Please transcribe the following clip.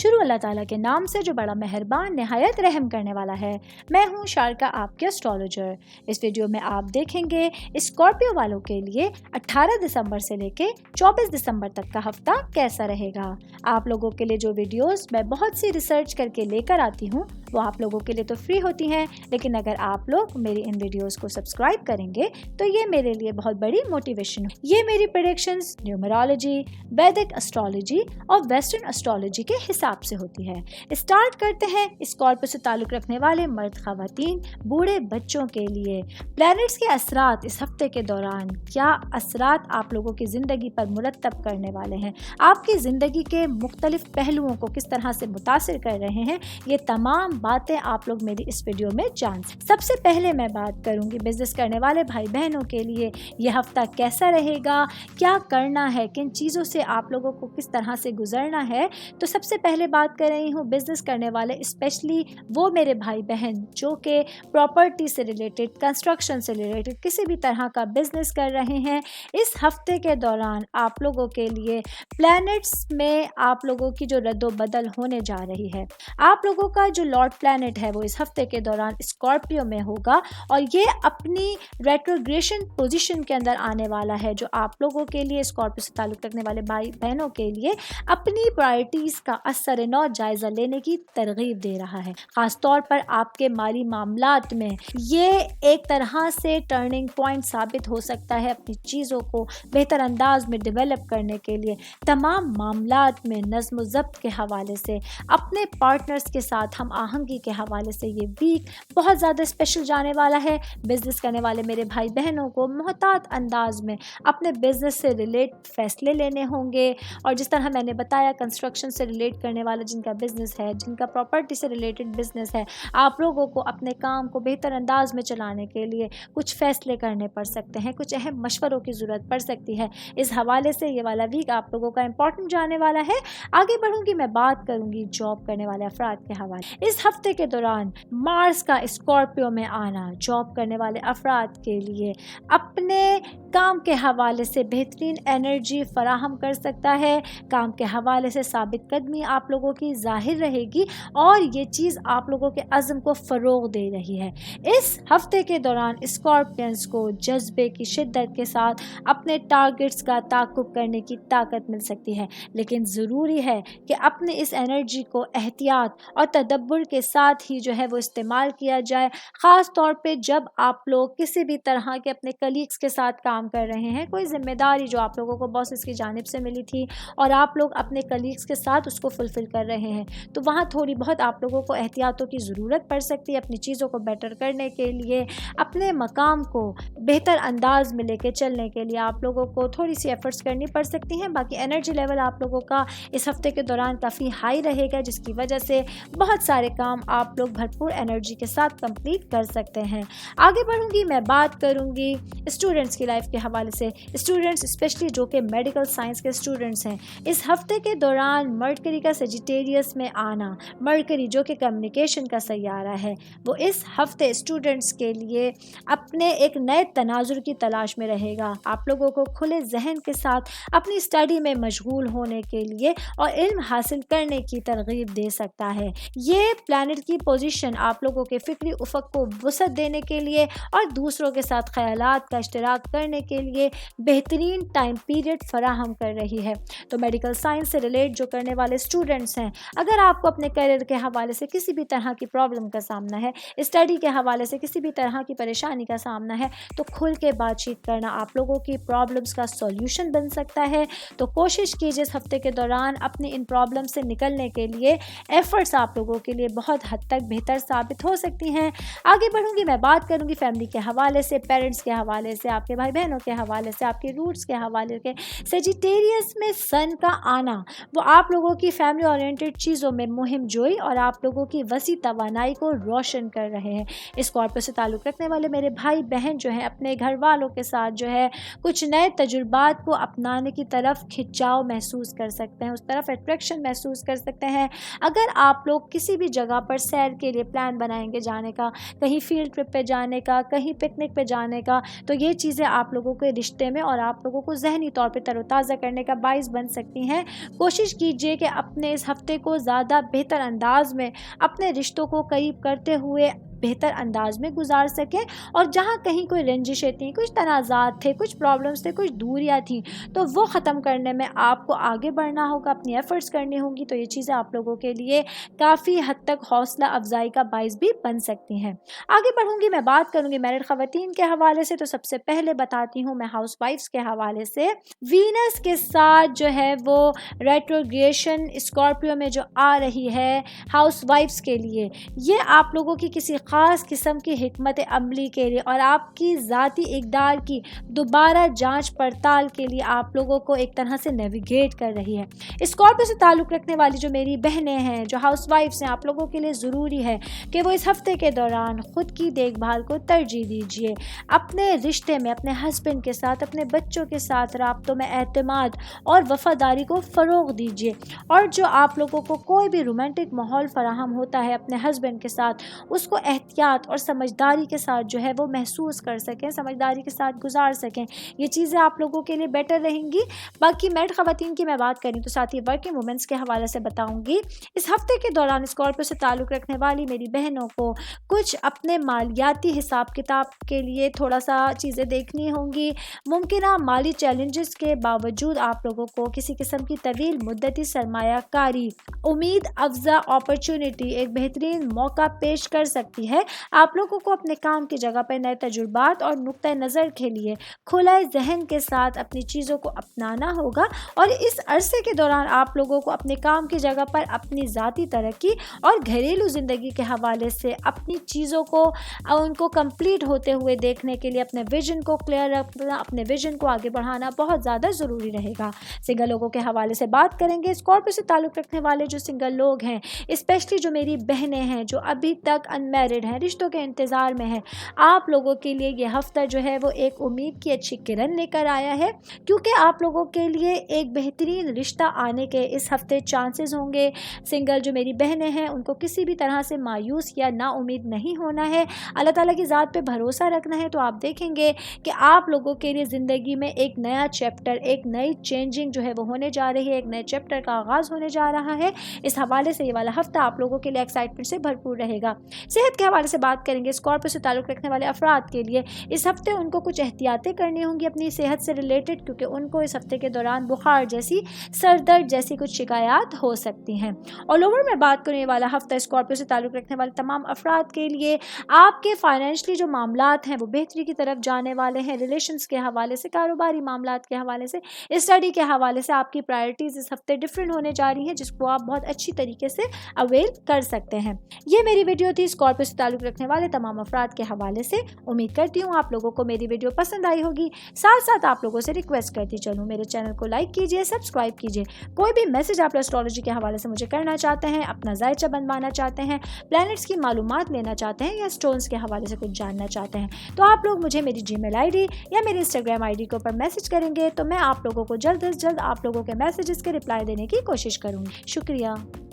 شروع اللہ تعالیٰ کے نام سے جو بڑا مہربان نہایت رحم کرنے والا ہے۔ میں ہوں شارکا، آپ کے اسٹرالوجر۔ اس ویڈیو میں آپ دیکھیں گے اسکارپیو والوں کے لیے 18 دسمبر سے لے کے 24 دسمبر تک کا ہفتہ کیسا رہے گا۔ آپ لوگوں کے لیے جو ویڈیوز میں بہت سی ریسرچ کر کے لے کر آتی ہوں وہ آپ لوگوں کے لیے تو فری ہوتی ہیں، لیکن اگر آپ لوگ میری ان ویڈیوز کو سبسکرائب کریں گے تو یہ میرے لیے بہت بڑی موٹیویشن ہے۔ یہ میری پریڈکشنز نیومرالوجی، ویدک اسٹرالوجی اور ویسٹرن اسٹرالوجی کے حساب سے ہوتی ہے۔ اسٹارٹ کرتے ہیں اسکارپیو سے تعلق رکھنے والے مرد، خواتین، بوڑھے بچوں کے لیے پلینٹس کے اثرات اس ہفتے کے دوران کیا اثرات آپ لوگوں کی زندگی پر مرتب کرنے والے ہیں، آپ کی زندگی کے مختلف پہلوؤں کو کس طرح سے متاثر کر رہے ہیں، یہ تمام باتیں آپ لوگ میری اس ویڈیو میں جان سکیں۔ سب سے پہلے میں بات کروں گی بزنس کرنے والے بھائی بہنوں کے لیے یہ ہفتہ کیسا رہے گا، کیا کرنا ہے، کن چیزوں سے آپ لوگوں کو کس طرح سے گزرنا ہے۔ تو سب سے پہلے بات کر رہی ہوں بزنس کرنے والے، اسپیشلی وہ میرے بھائی بہن جو کہ پراپرٹی سے ریلیٹڈ، کنسٹرکشن سے ریلیٹڈ کسی بھی طرح کا بزنس کر رہے ہیں۔ اس ہفتے کے دوران آپ لوگوں کے لیے پلینٹس میں آپ لوگوں کی جو رد و بدل ہونے جا رہی ہے، آپ لوگوں کا جو لارڈ پلینٹ ہے وہ اس ہفتے کے دوران اسکارپیو میں ہوگا اور یہ اپنی ریٹروگریشن پوزیشن کے اندر آنے والا ہے، جو آپ لوگوں کے لیے اسکارپیو سے تعلق رکھنے والے بھائی بہنوں کے لیے اپنی پرائرٹیز کا اثر نو جائزہ لینے کی ترغیب دے رہا ہے۔ خاص طور پر آپ کے مالی معاملات میں یہ ایک طرح سے ٹرننگ پوائنٹ ثابت ہو سکتا ہے اپنی چیزوں کو بہتر انداز میں ڈیولپ کرنے کے لیے۔ تمام معاملات میں نظم و ضبط کے حوالے سے، اپنے پارٹنرز کے ساتھ ہم آہنگی کے حوالے سے یہ ویک بہت زیادہ اسپیشل جانے والا ہے۔ بزنس کرنے والے میرے بھائی بہنوں کو محتاط انداز میں اپنے بزنس سے ریلیٹ فیصلے لینے ہوں گے، اور جس طرح میں نے بتایا کنسٹرکشن سے ریلیٹ کرنے والا جن کا بزنس ہے، جن کا پراپرٹی سے ریلیٹڈ بزنس ہے، آپ لوگوں کو اپنے کام کو بہتر انداز میں چلانے کے لیے کچھ فیصلے کرنے پڑ سکتے ہیں، کچھ اہم مشوروں کی ضرورت پڑ سکتی ہے۔ اس حوالے سے یہ والا ویک آپ لوگوں کا امپورٹنٹ جانے والا ہے۔ آگے بڑھوں گی، میں بات کروں گی جاب کرنے والے افراد کے حوالے۔ اس ہفتے کے دوران مارس کا اسکارپیو میں آنا جاب کرنے والے افراد کے لیے اپنے کام کے حوالے سے بہترین انرجی فراہم کر سکتا ہے۔ کام کے حوالے سے ثابت قدمی آپ لوگوں کی ظاہر رہے گی اور یہ چیز آپ لوگوں کے عزم کو فروغ دے رہی ہے۔ اس ہفتے کے دوران اسکارپینز کو جذبے کی شدت کے ساتھ اپنے ٹارگٹس کا تعاقب کرنے کی طاقت مل سکتی ہے، لیکن ضروری ہے کہ اپنے اس انرجی کو احتیاط اور تدبر کے ساتھ ہی جو ہے وہ استعمال کیا جائے، خاص طور پہ جب آپ لوگ کسی بھی طرح کے اپنے کلیگز کے ساتھ کام کر رہے ہیں، کوئی ذمہ داری جو آپ لوگوں کو باسز کی جانب سے ملی تھی اور آپ لوگ اپنے کلیگز کے ساتھ اس کو فلفل کر رہے ہیں، تو وہاں تھوڑی بہت آپ لوگوں کو احتیاطوں کی ضرورت پڑ سکتی ہے۔ اپنی چیزوں کو بیٹر کرنے کے لیے، اپنے مقام کو بہتر انداز میں لے کے چلنے کے لیے آپ لوگوں کو تھوڑی سی ایفرٹس کرنی پڑ سکتی ہیں۔ باقی انرجی لیول آپ لوگوں کا اس ہفتے کے دوران کافی ہائی رہے گا، جس کی وجہ سے بہت سارے کام آپ لوگ بھرپور انرجی کے ساتھ کمپلیٹ کر سکتے ہیں۔ آگے بڑھوں گی، میں بات کروں گی اسٹوڈنٹس کی لائف کے حوالے سے۔ اسٹوڈنٹس اسپیشلی جو کہ میڈیکل سائنس کے اسٹوڈنٹس ہیں، اس ہفتے کے دوران مرکری کا سیجیٹیریس میں آنا، مرکری جو کہ کمیونیکیشن کا سیارہ ہے، وہ اس ہفتے اسٹوڈنٹس کے لیے اپنے ایک نئے تناظر کی تلاش میں رہے گا۔ آپ لوگوں کو کھلے ذہن کے ساتھ اپنی اسٹڈی میں مشغول ہونے کے لیے اور علم حاصل کرنے کی ترغیب دے سکتا ہے۔ یہ پلانٹ کی پوزیشن آپ لوگوں کے فکری افق کو وسعت دینے کے لیے اور دوسروں کے ساتھ خیالات کا اشتراک کرنے کے لیے بہترین ٹائم پیریڈ فراہم کر رہی ہے۔ تو میڈیکل سائنس سے ریلیٹ جو کرنے والے اسٹوڈنٹس ہیں، اگر آپ کو اپنے کیریئر کے حوالے سے کسی بھی طرح کی پرابلم کا سامنا ہے، اسٹڈی کے حوالے سے کسی بھی طرح کی پریشانی کا سامنا ہے، تو کھل کے بات چیت کرنا آپ لوگوں کی پرابلمس کا سولوشن بن سکتا ہے۔ تو کوشش کیجیے اس ہفتے کے دوران اپنی ان پرابلم سے نکلنے کے لیے، ایفرٹس آپ لوگوں کے لیے بہت حد تک بہتر ثابت ہو سکتی ہیں۔ آگے بڑھوں گی، میں بات کروں گی فیملی کے حوالے سے، پیرنٹس کے حوالے سے، آپ کے بھائی بہنوں کے حوالے سے، آپ کے روٹس کے حوالے سے۔ سیجیٹیریس میں سن کا آنا وہ آپ لوگوں کی فیملی اورینٹڈ چیزوں میں مہم جوئی اور آپ لوگوں کی وسیع توانائی کو روشن کر رہے ہیں۔ اسکارپیو سے تعلق رکھنے والے میرے بھائی بہن جو ہیں، اپنے گھر والوں کے ساتھ جو ہے کچھ نئے تجربات کو اپنانے کی طرف کھنچاؤ محسوس کر سکتے ہیں، اس طرف اٹریکشن محسوس کر سکتے ہیں۔ اگر آپ لوگ کسی بھی جگہ پر سیر کے لیے پلان بنائیں گے جانے کا، کہیں فیلڈ ٹرپ پہ جانے کا، کہیں پکنک پہ جانے کا، تو یہ چیزیں آپ لوگوں کے رشتے میں اور آپ لوگوں کو ذہنی طور پہ تر و تازہ کرنے کا باعث بن سکتی ہیں۔ کوشش کیجئے کہ اپنے اس ہفتے کو زیادہ بہتر انداز میں اپنے رشتوں کو قریب کرتے ہوئے بہتر انداز میں گزار سکیں، اور جہاں کہیں کوئی رنجشیں تھیں، کچھ تنازعات تھے، کچھ پرابلمس تھے، کچھ دوریاں تھیں، تو وہ ختم کرنے میں آپ کو آگے بڑھنا ہوگا، اپنی ایفرٹس کرنی ہوں گی۔ تو یہ چیزیں آپ لوگوں کے لیے کافی حد تک حوصلہ افزائی کا باعث بھی بن سکتی ہیں۔ آگے بڑھوں گی، میں بات کروں گی میرڈ خواتین کے حوالے سے، تو سب سے پہلے بتاتی ہوں میں ہاؤس وائفس کے حوالے سے۔ وینس کے ساتھ جو ہے وہ ریٹروگریشن اسکارپیو میں جو آ رہی ہے ہاؤس وائفس کے لیے، یہ آپ لوگوں کی کسی خاص قسم کی حکمت عملی کے لیے اور آپ کی ذاتی اقدار کی دوبارہ جانچ پڑتال کے لیے آپ لوگوں کو ایک طرح سے نیویگیٹ کر رہی ہے۔ اسکارپیو سے تعلق رکھنے والی جو میری بہنیں ہیں، جو ہاؤس وائفس ہیں، آپ لوگوں کے لیے ضروری ہے کہ وہ اس ہفتے کے دوران خود کی دیکھ بھال کو ترجیح دیجیے، اپنے رشتے میں اپنے ہسبینڈ کے ساتھ، اپنے بچوں کے ساتھ رابطوں میں اعتماد اور وفاداری کو فروغ دیجیے، اور جو آپ لوگوں کو کوئی بھی رومانٹک ماحول فراہم ہوتا ہے اپنے ہسبینڈ کے ساتھ، اس کو احتیاط اور سمجھداری کے ساتھ جو ہے وہ محسوس کر سکیں، سمجھداری کے ساتھ گزار سکیں۔ یہ چیزیں آپ لوگوں کے لیے بیٹر رہیں گی۔ باقی میرڈ خواتین کی میں بات کریں تو ساتھ ہی ورکنگ وومنس کے حوالے سے بتاؤں گی۔ اس ہفتے کے دوران اسکارپیو سے تعلق رکھنے والی میری بہنوں کو کچھ اپنے مالیاتی حساب کتاب کے لیے تھوڑا سا چیزیں دیکھنی ہوں گی۔ ممکنہ مالی چیلنجز کے باوجود آپ لوگوں کو کسی قسم کی طویل مدتی سرمایہ کاری، امید افزا اپرچونٹی، ایک بہترین موقع پیش کر سکتی ہے۔ آپ لوگوں کو اپنے کام کی جگہ پر نئے تجربات اور نقطہ نظر کے لیے کھلے ذہن کے ساتھ اپنی چیزوں کو اپنانا ہوگا، اور اس عرصے کے دوران آپ لوگوں کو اپنے کام کی جگہ پر اپنی ذاتی ترقی اور گھریلو زندگی کے حوالے سے اپنی چیزوں کو ان کو کمپلیٹ ہوتے ہوئے دیکھنے کے لیے اپنے ویژن کو کلیئر رکھنا، اپنے ویژن کو آگے بڑھانا بہت زیادہ ضروری رہے گا۔ سنگل لوگوں کے حوالے سے بات کریں گے۔ اسکارپیو سے تعلق رکھنے والے جو سنگل لوگ ہیں، اسپیشلی جو میری بہنیں ہیں جو ابھی تک انمیرڈ ہیں، رشتوں کے انتظار میں ہیں، آپ لوگوں کے لیے یہ ہفتہ جو ہے وہ ایک امید کی اچھی کرن لے کر آیا ہے، کیونکہ آپ لوگوں کے لیے ایک بہترین رشتہ آنے کے اس ہفتے چانسز ہوں گے۔ سنگل جو میری بہنیں ہیں ان کو کسی بھی طرح سے مایوس یا نا امید نہیں ہونا ہے، اللہ تعالیٰ کی ذات پہ بھروسہ رکھنا ہے۔ تو آپ دیکھیں گے کہ آپ لوگوں کے لیے زندگی میں ایک نیا چیپٹر، ایک نئی چینجنگ جو ہے وہ ہونے جا رہی ہے، ایک نئے چیپٹر کا آغاز ہونے جا رہا ہے۔ اس حوالے سے یہ والا ہفتہ آپ لوگوں کے لیے ایکسائٹمنٹ سے بھرپور رہے گا۔ صحت کے حوالے سے بات کریں گے۔ اسکارپیو سے تعلق رکھنے والے افراد کے لیے اس ہفتے ان کو کچھ احتیاطیں کرنی ہوں گی اپنی صحت سے ریلیٹڈ، کیونکہ ان کو اس ہفتے کے دوران بخار جیسی، سر درد جیسی کچھ شکایات ہو سکتی ہیں۔ آل اوور میں بات کریں یہ والا ہفتہ اسکارپیو سے تعلق رکھنے والے تمام افراد کے لیے آپ کے فائنینشلی جو معاملات ہیں وہ بہتری کی طرف جانے والے ہیں۔ ریلیشنز کے حوالے سے، کاروباری معاملات کے حوالے سے، اسٹڈی کے حوالے سے آپ کی پرائرٹیز اس ہفتے ڈفرینٹ ہونے جا رہی ہیں، جس کو آپ بہت اچھی طریقے سے اویل کر سکتے ہیں۔ یہ میری ویڈیو تھی اسکارپیو سے تعلق رکھنے والے تمام افراد کے حوالے سے۔ امید کرتی ہوں آپ لوگوں کو میری ویڈیو پسند آئی ہوگی۔ ساتھ ساتھ آپ لوگوں سے ریکویسٹ کرتی چلوں، میرے چینل کو لائک کیجیے، سبسکرائب کیجیے۔ کوئی بھی میسج آپ ایسٹرولوجی کے حوالے سے مجھے کرنا چاہتے ہیں، اپنا ذائچہ بنوانا چاہتے ہیں، پلانٹس کی معلومات لینا چاہتے ہیں، یا اسٹونز کے حوالے سے کچھ جاننا چاہتے ہیں، تو آپ لوگ مجھے میری جی میل آئی ڈی یا میری انسٹاگرام آئی ڈی کے اوپر میسج کریں گے، تو میں آپ لوگوں کو جلد از جلد آپ لوگوں کے میسیجز کے رپلائی دینے کی کوشش کروں گی۔ شکریہ۔